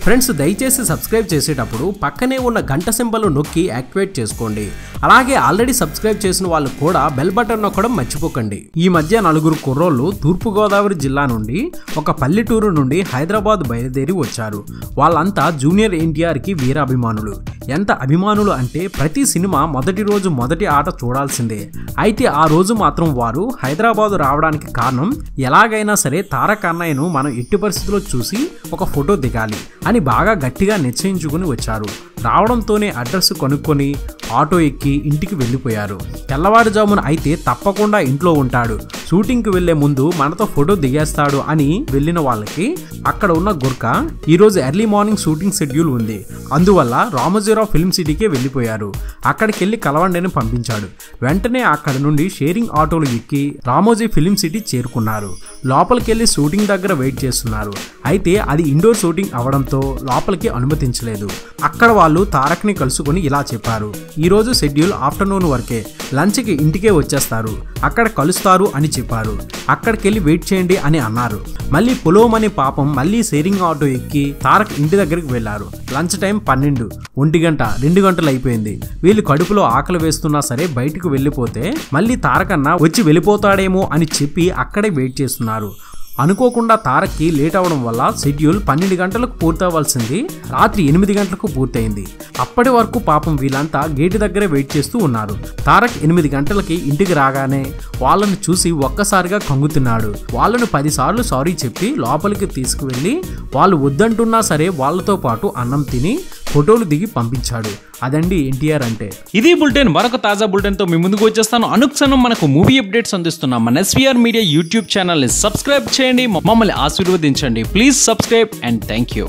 Friends దయచేసి subscribe చేసేటప్పుడు పక్కనే ఉన్న గంట సింబల్ నొక్కి యాక్టివేట్ చేసుకోండి. అలాగే ఆల్రెడీ సబ్స్క్రైబ్ చేసిన వాళ్ళు కూడా బెల్ బటన్ నొక్కడం మర్చిపోకండి. ఈ మధ్య నలుగురు కుర్రోళ్ళు తూర్పుగోదావరి జిల్లా నుండి ఒక పల్లెటూరు నుండి హైదరాబాద్ బయలుదేరి వచ్చారు. వాళ్ళంతా జూనియర్ ఎన్టీఆర్కి వీరాభిమానులు. ఎంత అభిమానులు అంటే ప్రతి సినిమా మొదటి రోజు మొదటి ఆట చూడాల్సిందే. అయితే ఆ రోజు మాత్రం వారు హైదరాబాద్ రావడానికి కారణం ఎలాగైనా సరే తారక్ అన్నయ్యను మనం ఎట్టి పరిస్థితుల్లో చూసి ఒక ఫోటో దిగాలి అని బాగా గట్టిగా నిశ్చయించుకుని వచ్చారు. రావడంతోనే అడ్రస్ కనుక్కొని ఆటో ఎక్కి ఇంటికి వెళ్ళిపోయారు. తెల్లవారుజామున అయితే తప్పకుండా ఇంట్లో ఉంటాడు, షూటింగ్కి వెళ్లే ముందు మనతో ఫోటో దిగేస్తాడు అని వెళ్ళిన వాళ్ళకి అక్కడ ఉన్న గుర్కా ఈరోజు ఎర్లీ మార్నింగ్ షూటింగ్ షెడ్యూల్ ఉంది, అందువల్ల రామోజీరావు ఫిల్మ్ సిటీకే వెళ్ళిపోయారు. అక్కడికి వెళ్ళి కలవండిని పంపించాడు. వెంటనే అక్కడ నుండి షేరింగ్ ఆటోలు ఎక్కి రామోజీ ఫిల్మ్ సిటీ చేరుకున్నారు. లోపలికి వెళ్ళి షూటింగ్ దగ్గర వెయిట్ చేస్తున్నారు. అయితే అది ఇండోర్ షూటింగ్ అవడంతో లోపలికి అనుమతించలేదు. అక్కడ వాళ్ళు తారక్ని కలుసుకొని ఇలా చెప్పారు, ఈరోజు షెడ్యూల్ ఆఫ్టర్నూన్ వరకే, లంచ్కి ఇంటికే వచ్చేస్తారు, అక్కడ కలుస్తారు అని చెప్పారు. అక్కడికి వెళ్ళి వెయిట్ చేయండి అని అన్నారు. మళ్ళీ పొలోమని పాపం మళ్ళీ షేరింగ్ ఆటో ఎక్కి తారక్ ఇంటి దగ్గరికి వెళ్లారు. లంచ్ టైం 12, 1 గంట 2 గంటలు అయిపోయింది. వీళ్ళు కడుపులో ఆకలి వేస్తున్నా సరే బయటకు వెళ్ళిపోతే మళ్ళీ తారక్ అన్న వచ్చి వెళ్ళిపోతాడేమో అని చెప్పి అక్కడే వెయిట్ చేస్తున్నారు. అనుకోకుండా తారక్కి లేట్ అవడం వల్ల షెడ్యూల్ 12 గంటలకు పూర్తవలసింది రాత్రి 8 గంటలకు పూర్తయింది. అప్పటి వరకు పాపం వీళ్ళంతా గేటు దగ్గరే వెయిట్ చేస్తూ ఉన్నారు. తారక్ 8 గంటలకి ఇంటికి రాగానే వాళ్ళను చూసి ఒక్కసారిగా కంగుతున్నాడు. వాళ్ళను 10 సార్లు సారీ చెప్పి లోపలికి తీసుకువెళ్ళి వాళ్ళు వద్దంటున్నా సరే వాళ్ళతో పాటు అన్నం తిని ఫోటోలు దిగి పంపించాడు. అదండి ఎన్టీఆర్ అంటే. ఇది బులెటిన్. మరొక తాజా బులెటిన్ తో మీ ముందుకు వచ్చేస్తాను. అనుక్షణం మనకు మూవీ అప్డేట్స్ అందిస్తున్నాం మన ఎస్వీఆర్ మీడియా యూట్యూబ్ ఛానల్ ని సబ్స్క్రైబ్ చేయండి, మమ్మల్ని ఆశీర్వదించండి. Please subscribe and thank you.